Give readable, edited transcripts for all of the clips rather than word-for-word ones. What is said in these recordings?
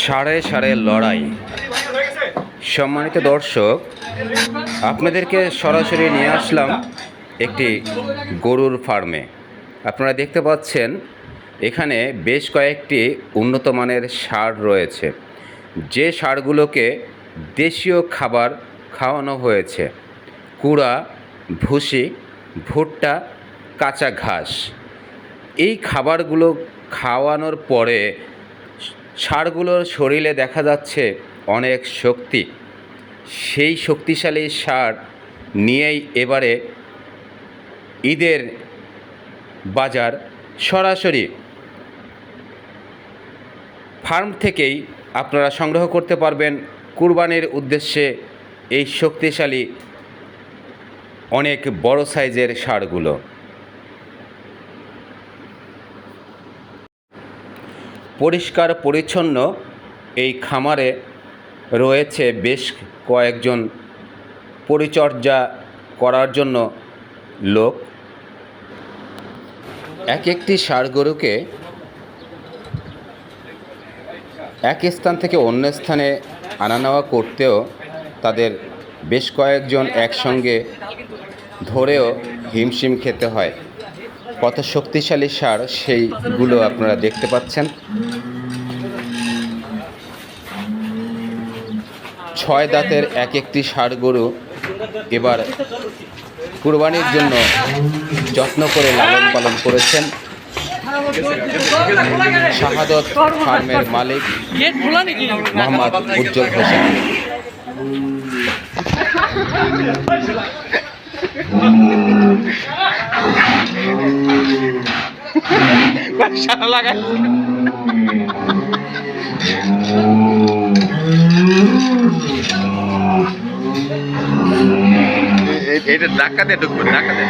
সাড়ে সাড়ে লড়াই। সম্মানিত দর্শক, আপনাদেরকে সরাসরি নিয়ে আসলাম একটি গরুর ফার্মে। আপনারা দেখতে পাচ্ছেন এখানে বেশ কয়েকটি উন্নত মানের ষাঁড় রয়েছে, যে ষাঁড়গুলোকে দেশীয় খাবার খাওয়ানো হয়েছে: কুড়া, ভুসি, ভুট্টা, কাঁচা ঘাস। এই খাবারগুলো খাওয়ানোর পরে ষাঁড়গুলোর শরীরে দেখা যাচ্ছে অনেক শক্তি। সেই শক্তিশালী ষাঁড় নিয়েই এবারে ঈদের বাজার সরাসরি ফার্ম থেকেই আপনারা সংগ্রহ করতে পারবেন কুরবানির উদ্দেশ্যে এই শক্তিশালী অনেক বড় সাইজের ষাঁড়গুলো। পরিষ্কার পরিচ্ছন্ন এই খামারে রয়েছে বেশ কয়েকজন পরিচর্যা করার জন্য লোক। এক একটি ষাঁড় গরুকে এক স্থান থেকে অন্য স্থানে আনা নেওয়া করতেও তাদের বেশ কয়েকজন একসঙ্গে ধরেও হিমশিম খেতে হয়। কত শক্তিশালী ষাঁড় সেইগুলো আপনারা দেখতে পাচ্ছেন। 6 দাঁতের এক একটি ষাঁড় গরু এবার কুরবানির জন্য যত্ন করে লালন পালন করেছেন শাহাদত ফার্মের মালিক মোহাম্মদ উজ্জ্বল হোসেন। এটা ধাক্কা দিয়ে ঢুকবে, ধাক্কা দিয়ে।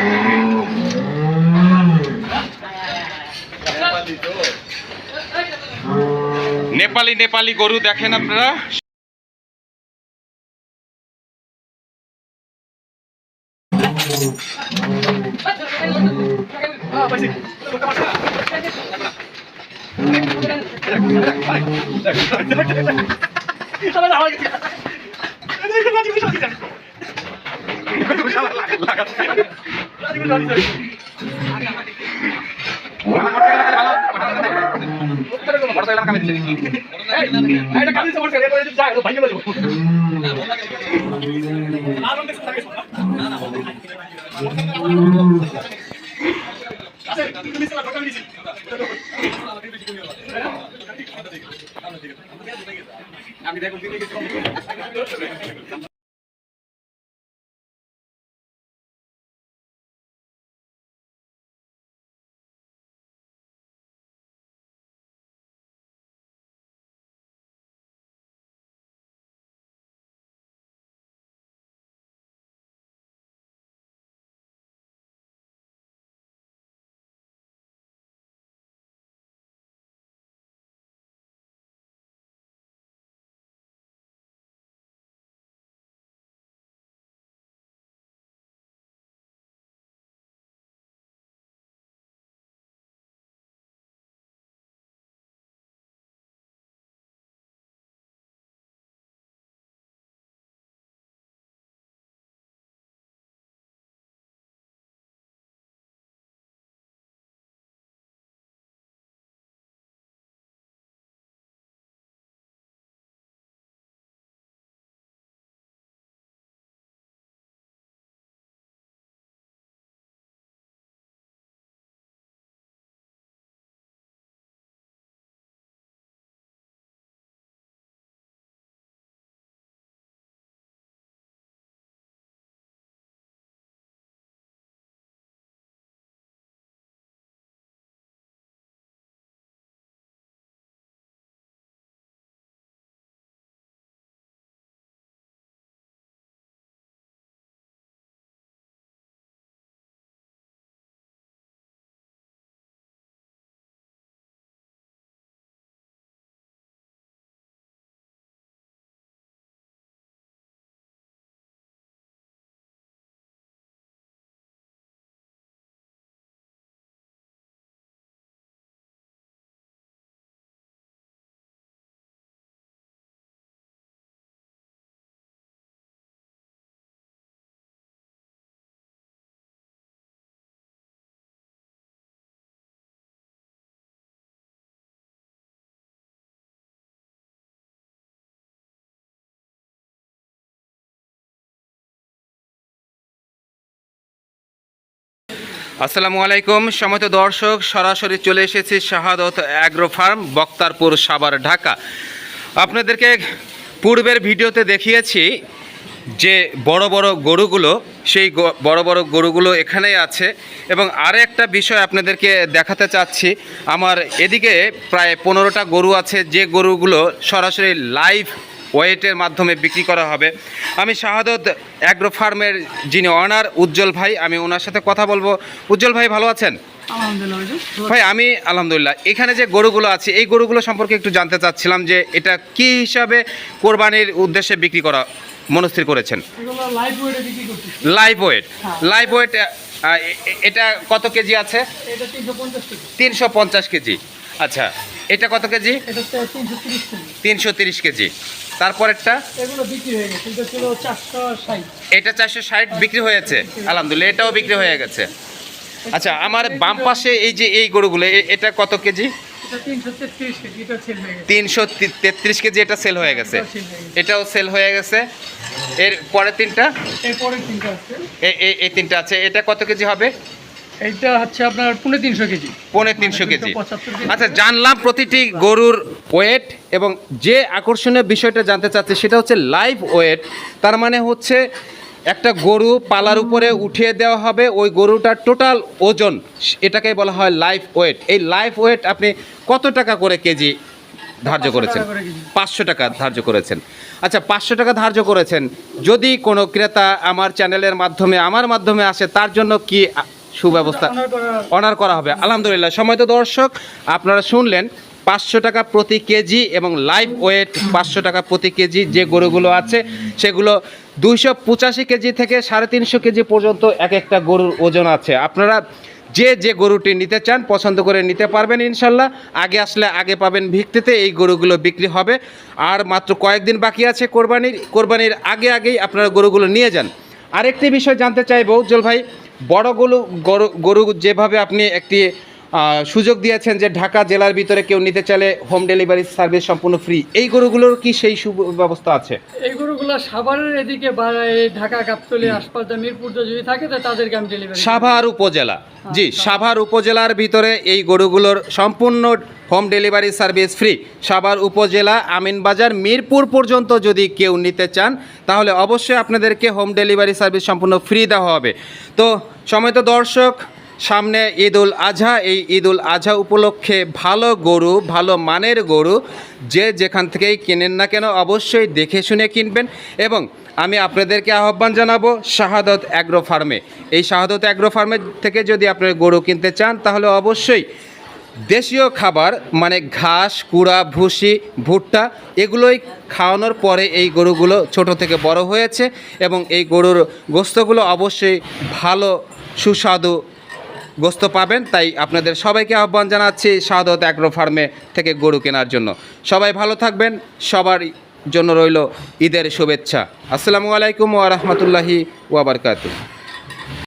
নেপালি নেপালি গরু দেখেন আপনারা। আমি দেখো আসসালামু আলাইকুম সম্মানিত দর্শক, সরাসরি চলে এসেছি শাহাদত অ্যাগ্রো ফার্ম, বক্তারপুর, সাভার, ঢাকা। আপনাদেরকে পূর্বের ভিডিওতে দেখিয়েছি যে বড় বড় গরুগুলো, সেই বড় বড় গরুগুলো এখানেই আছে। এবং আরও একটা বিষয় আপনাদেরকে দেখাতে চাচ্ছি, আমার এদিকে প্রায় 15টা গরু আছে, যে গরুগুলো সরাসরি লাইভ ওয়েটের মাধ্যমে বিক্রি করা হবে। আমি শাহাদত অ্যাগ্রো ফার্মের যিনি অনার উজ্জ্বল ভাই, আমি ওনার সাথে কথা বলবো। উজ্জ্বল ভাই, ভালো আছেন? ভাই আমি আলহামদুলিল্লাহ। এখানে যে গরুগুলো আছে, এই গরুগুলো সম্পর্কে একটু জানতে চাচ্ছিলাম যে এটা কি হিসাবে কোরবানির উদ্দেশ্যে বিক্রি করা মনস্থির করেছেন? Live weight. লাইভ ওয়েট এটা কত কেজি আছে? 350 কেজি। আচ্ছা, এটা কত কেজি? 330 কেজি। তারপরেরটা এটা 460 বিক্রি হয়েছে, আলহামদুলিল্লাহ, এটাও বিক্রি হয়ে গেছে। আচ্ছা, আমার বাম পাশে এই যে এই গরুগুলো, এটা কত কেজি? 333 কেজি, এটা সেল হয়ে গেছে, এটাও সেল হয়ে গেছে। এর পরের তিনটা, এই তিনটা আছে, এটা কত কেজি হবে? এইটা হচ্ছে আপনার 350 কেজি। 350 কেজি। আচ্ছা, জানলাম প্রতিটি গরুর ওয়েট, এবং যে আকর্ষণীয় বিষয়টা জানতে চাচ্ছি সেটা হচ্ছে লাইভ ওয়েট। তার মানে হচ্ছে একটা গরু পালার উপরে উঠিয়ে দেওয়া হবে, ওই গরুটার টোটাল ওজন, এটাকে বলা হয় লাইভ ওয়েট। এই লাইভ ওয়েট আপনি কত টাকা করে কেজি ধার্য করেছেন? 500 টাকা ধার্য করেছেন। আচ্ছা, 500 টাকা ধার্য করেছেন। যদি কোনো ক্রেতা আমার চ্যানেলের মাধ্যমে, আমার মাধ্যমে আসে, তার জন্য কি সুব্যবস্থা? অনার করা হবে, আলহামদুলিল্লাহ। সম্মানিত দর্শক, আপনারা শুনলেন 500 টাকা প্রতি কেজি, এবং লাইভ ওয়েট 500 টাকা প্রতি কেজি। যে গরুগুলো আছে সেগুলো 285 কেজি থেকে 350 কেজি পর্যন্ত এক একটা গরুর ওজন আছে। আপনারা যে গরুটি নিতে চান পছন্দ করে নিতে পারবেন ইনশাল্লাহ। আগে আসলে আগে পাবেন ভিত্তিতে এই গরুগুলো বিক্রি হবে। আর মাত্র কয়েকদিন বাকি আছে কোরবানির আগেই আপনারা গরুগুলো নিয়ে যান। আরেকটি বিষয় জানতে চাইবো উজ্জ্বল ভাই, বড় গরু যেভাবে আপনি একটি সুযোগ দিয়েছেন যে ঢাকা জেলার ভিতরে কেউ নিতে চাইলে হোম ডেলিভারি সার্ভিস সম্পূর্ণ ফ্রি, এই গরুগুলোর কি সেই সুব্যবস্থা আছে? এই গরুগুলো সাভারের এদিকে বা ঢাকা, গাবতলী, আশপাশে, মিরপুর যদি থাকে তাদেরকে আমি ডেলিভারি। সাভার উপজেলা, জি, সাভার উপজেলার ভিতরে এই গরুগুলোর সম্পূর্ণ home delivery service free. Savar উপজেলা, আমিনবাজার, মিরপুর পর্যন্ত যদি কেউ নিতে চান তাহলে অবশ্যই আপনাদেরকে হোম ডেলিভারি সার্ভিস সম্পূর্ণ ফ্রি দেওয়া হবে। তো সম্মানিত দর্শক, সামনে ঈদুল আজহা, এই ঈদুল আজহা উপলক্ষে ভালো গরু, ভালো মানের গরু যে যেখান থেকেই কেনেন না কেন অবশ্যই দেখে শুনে কিনবেন। এবং আমি আপনাদেরকে আহ্বান জানাবো শাহাদত অ্যাগ্রো ফার্মে। এই শাহাদত অ্যাগ্রো ফার্মের থেকে যদি আপনারা গরু কিনতে চান তাহলে অবশ্যই দেশীয় খাবার, মানে ঘাস, কুড়া, ভুসি, ভুট্টা, এগুলোই খাওয়ানোর পরে এই গরুগুলো ছোট থেকে বড় হয়েছে। এবং এই গরুর গোস্তগুলো অবশ্যই ভালো সুস্বাদু গোস্ত পাবেন। তাই আপনাদের সবাইকে আহ্বান জানাচ্ছি শাহাদত অ্যাগ্রো ফার্মে থেকে গরু কেনার জন্য। সবাই ভালো থাকবেন, সবার জন্য রইল ঈদের শুভেচ্ছা। আসসালামু আলাইকুম ওয়া রাহমাতুল্লাহি ওয়া বারাকাতুহু।